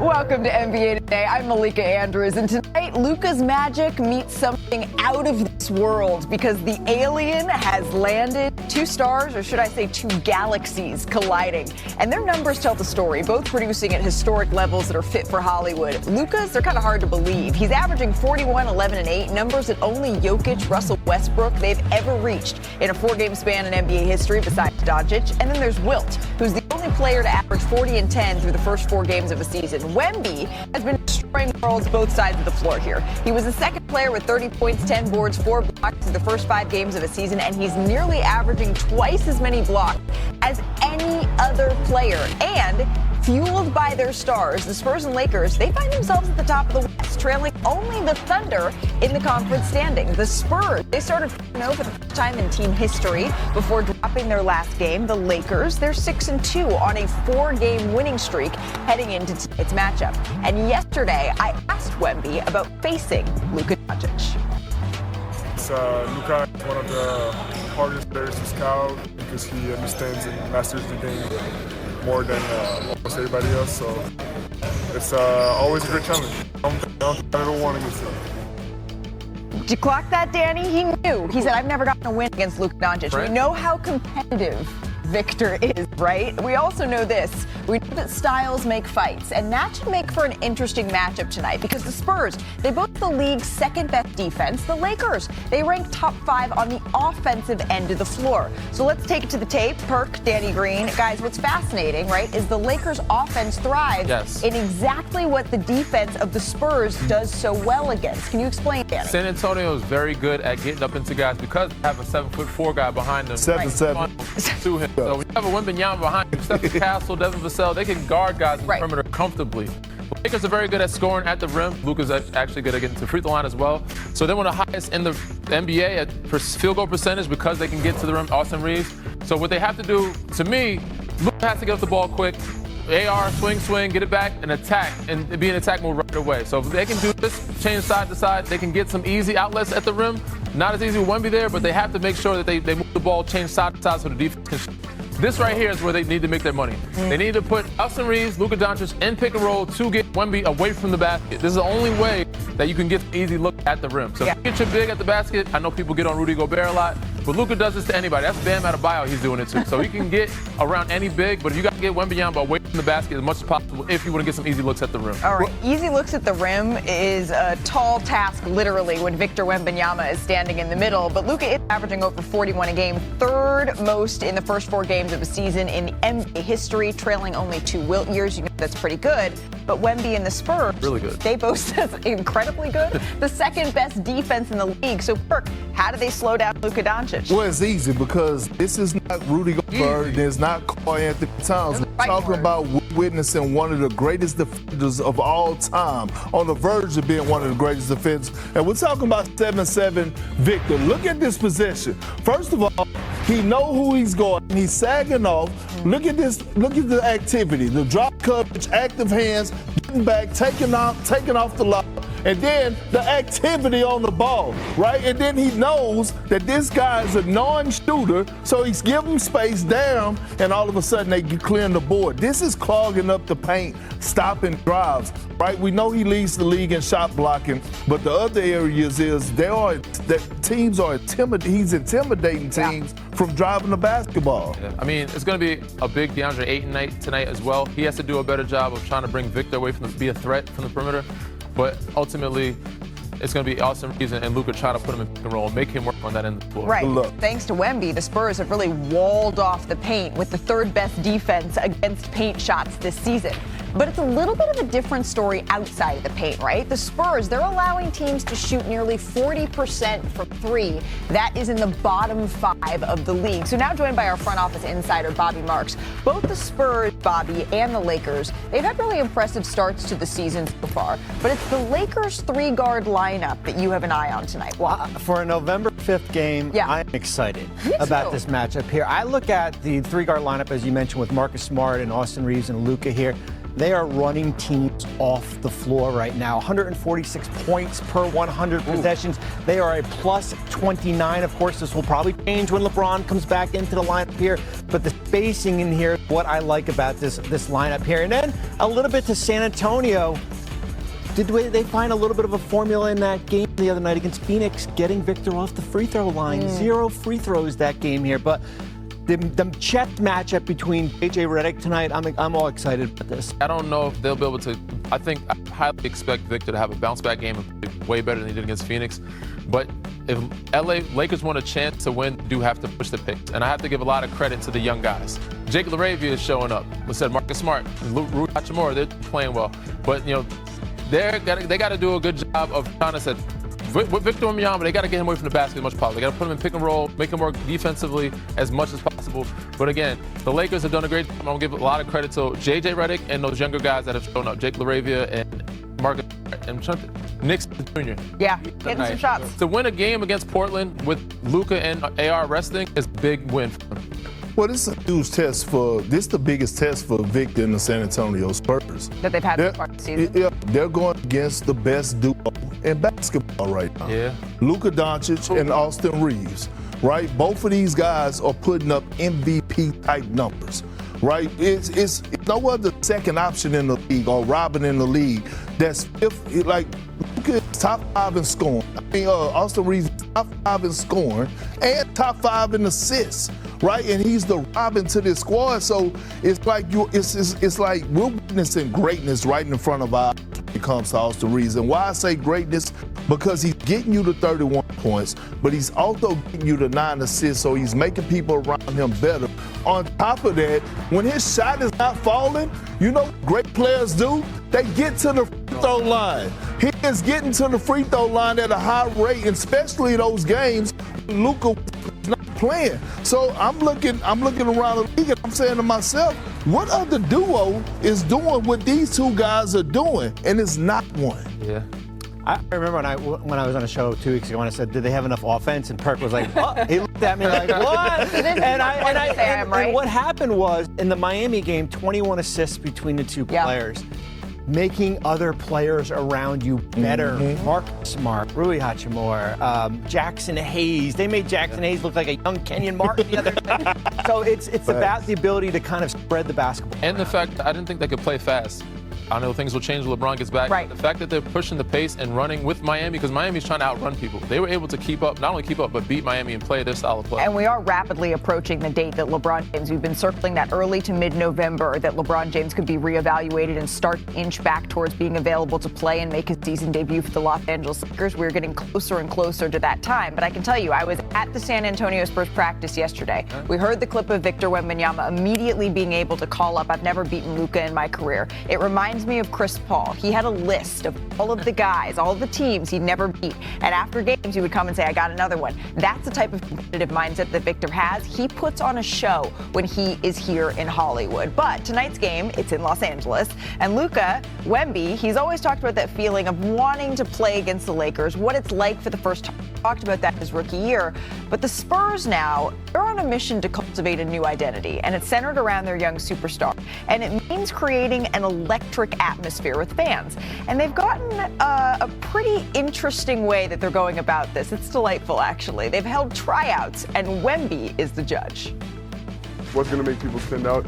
Welcome to NBA Today. I'm Malika Andrews, and tonight Luka's magic meets something out of this world because the alien has landed. 2 stars, or should I say 2 galaxies, colliding. And their numbers tell the story, both producing at historic levels that are fit for Hollywood. Luka's, they're kind of hard to believe. He's averaging 41, 11, and 8, numbers that only Jokic, Russell Westbrook, they've ever reached in a 4-game span in NBA history besides Doncic. And then there's Wilt, who's the only player to average 40 and 10 through the first 4 games of a season. Wemby has been destroying worlds both sides of the floor here. He was the second player with 30 points, 10 boards, 4 blocks through the first 5 games of a season, and he's nearly averaging twice as many blocks as any other player. And fueled by their stars, the Spurs and Lakers, they find themselves at the top of the West, trailing only the Thunder in the conference standing. The Spurs, they started 4-0 for the first time in team history before dropping their last game. The Lakers, they're 6-2 on a 4-game winning streak heading into tonight's matchup. And yesterday, I asked Wemby about facing Luka Doncic. Luka is one of the hardest players to scout because he understands and masters the game more than almost everybody else. So it's always a great challenge. I don't ever won against him. Did you clock that, Danny? He knew. He said, I've never gotten a win against Luka Doncic. Right. We know how competitive Victor is, right? We also know this. We know that styles make fights, and that should make for an interesting matchup tonight because the Spurs, they both the league's second best defense. The Lakers, they rank top 5 on the offensive end of the floor. So let's take it to the tape. Perk, Danny Green. Guys, what's fascinating, right, is the Lakers' offense thrives in exactly what the defense of the Spurs does so well against. Can you explain, Danny? San Antonio is very good at getting up into guys because they have a 7'4" guy behind them. 7'7" to him. So when you have a Wembanyama behind him, Stephen Castle, Devin Vassell, they can guard guys in the perimeter comfortably. The Lakers are very good at scoring at the rim. Luka's actually good at getting to the free throw line as well. So they're one of the highest in the NBA at field goal percentage because they can get to the rim. Austin Reeves. So what they have to do, to me, Luka has to get off the ball quick. AR, swing, get it back, and attack, and be in attack mode right away. So if they can do this, change side to side, they can get some easy outlets at the rim. Not as easy with Wemby there, but they have to make sure that they move the ball, change side to side so the defense can shoot. This right here is where they need to make their money. They need to put Austin Reeves, Luka Doncic in pick and roll to get Wemby away from the basket. This is the only way that you can get an easy look at the rim. So if you get your big at the basket, I know people get on Rudy Gobert a lot, but Luka does this to anybody. That's Bam Adebayo, he's doing it too. So he can get around any big, but if you got to get Wembanyama away from the basket as much as possible if you want to get some easy looks at the rim. All right, easy looks at the rim is a tall task, literally, when Victor Wembanyama is standing in the middle. But Luka is averaging over 41 a game, 3rd most in the first 4 games of a season in NBA history, trailing only 2 Wilt years. You know that's pretty good. But Wemby and the Spurs, really good. They boast as incredibly good. The 2nd best defense in the league. So, Perk, how do they slow down Luka Doncic? Well, it's easy because this is not Rudy Gobert and it's not Karl Anthony Towns. We're talking about witnessing one of the greatest defenders of all time, on the verge of being one of the greatest defenders. And we're talking about 7-7 Victor. Look at this possession. First of all, he know who he's going. He's sagging off. Look at this. Look at the activity. The drop coverage, active hands, getting back, taking off the lob. And then the activity on the ball, right? And then he knows that this guy is a non-shooter, so he's giving space down, and all of a sudden they get clearing the board. This is clogging up the paint, stopping drives, right? We know he leads the league in shot blocking, but the other areas is teams are he's intimidating teams from driving the basketball. Yeah. I mean, it's going to be a big DeAndre Ayton night tonight as well. He has to do a better job of trying to bring Victor away from be a threat from the perimeter. But ultimately, it's going to be Austin Reeves and Luka trying to put him in pick and roll and make him work on that end of the floor. Right. Look. Thanks to Wemby, the Spurs have really walled off the paint with the 3rd best defense against paint shots this season. But it's a little bit of a different story outside of the paint, right? The Spurs, they're allowing teams to shoot nearly 40% from 3. That is in the bottom 5 of the league. So now joined by our front office insider, Bobby Marks. Both the Spurs, Bobby, and the Lakers, they've had really impressive starts to the season so far. But it's the Lakers' 3-guard lineup that you have an eye on tonight. Why? For a November 5th game, I'm excited about this matchup here. I look at the 3-guard lineup, as you mentioned, with Marcus Smart and Austin Reeves and Luka here. They are running teams off the floor right now. 146 points per 100 possessions. They are a plus 29. Of course, this will probably change when LeBron comes back into the lineup here. but the spacing in here is what I like about this lineup here. And then a little bit to San Antonio. Did they find a little bit of a formula in that game the other night against Phoenix, getting Victor off the free throw line? 0 free throws that game here, but the chess matchup between JJ Redick tonight, I'm all excited about this. I don't know if they'll be able to. I highly expect Victor to have a bounce back game and play way better than he did against Phoenix. But if Lakers want a chance to win, do have to push the pace. And I have to give a lot of credit to the young guys. Jake LaRavia is showing up. We said Marcus Smart, Luka Austin, they're playing well. But they got to do a good job of trying to set. With Victor Wembanyama, they got to get him away from the basket as much as possible. They got to put him in pick and roll, make him work defensively as much as possible. But again, the Lakers have done a great job. I'm going to give a lot of credit to JJ Redick and those younger guys that have shown up. Jake LaRavia and Marcus and Nick Jr. Yeah, getting some shots. To win a game against Portland with Luka and AR resting is a big win for them. Well, this is a huge test this is the biggest test for Victor and the San Antonio Spurs. That they've had this part of the season. Yeah, they're going against the best duo in basketball right now. Yeah. Luka Doncic and Austin Reeves, right? Both of these guys are putting up MVP-type numbers, right? It's no other second option in the league or Robin in the league that's like Luka is top 5 in scoring. Austin Reeves is top 5 in scoring and top 5 in assists. Right, and he's the Robin to this squad, so it's like it's like we're witnessing greatness right in front of our eyes when it comes to Austin Reeves. And why I say greatness? Because he's getting you to 31 points, but he's also getting you to 9 assists, so he's making people around him better. On top of that, when his shot is not falling, you know what great players do? They get to the free throw line. He is getting to the free throw line at a high rate, and especially those games when Luka is not playing. So I'm looking around the league and I'm saying to myself, what other duo is doing what these two guys are doing? And it's not one. Yeah. I remember when I was on a show 2 weeks ago when I said, did they have enough offense? And Perk was like, oh. He looked at me like, what? And what happened was, in the Miami game, 21 assists between the two players. Making other players around you better. Marcus Smart, Rui Hachimura, Jackson Hayes. They made Jackson Hayes look like a young Kenyon Martin the other day. So it's about the ability to kind of spread the basketball. And the fact that I didn't think they could play fast. I know things will change when LeBron gets back. Right. The fact that they're pushing the pace and running with Miami, because Miami's trying to outrun people. They were able to keep up, not only keep up, but beat Miami and play their style of play. And we are rapidly approaching the date that LeBron James, we've been circling that early to mid-November, that LeBron James could be reevaluated and start to inch back towards being available to play and make his season debut for the Los Angeles Lakers. We're getting closer and closer to that time. But I can tell you, I was at the San Antonio Spurs practice yesterday. We heard the clip of Victor Wembanyama immediately being able to call up, I've never beaten Luka in my career. It reminds me of Chris Paul. He had a list of all of the guys, all of the teams he'd never beat. And after games, he would come and say, I got another one. That's the type of competitive mindset that Victor has. He puts on a show when he is here in Hollywood. But tonight's game, it's in Los Angeles. And Luka, Wemby, he's always talked about that feeling of wanting to play against the Lakers, what it's like for the first time. He talked about that his rookie year. But the Spurs now, they're on a mission to cultivate a new identity. And it's centered around their young superstar. And it means creating an electric atmosphere with fans. And they've gotten a pretty interesting way that they're going about this. It's delightful, actually. They've held tryouts, and Wemby is the judge. What's going to make people stand out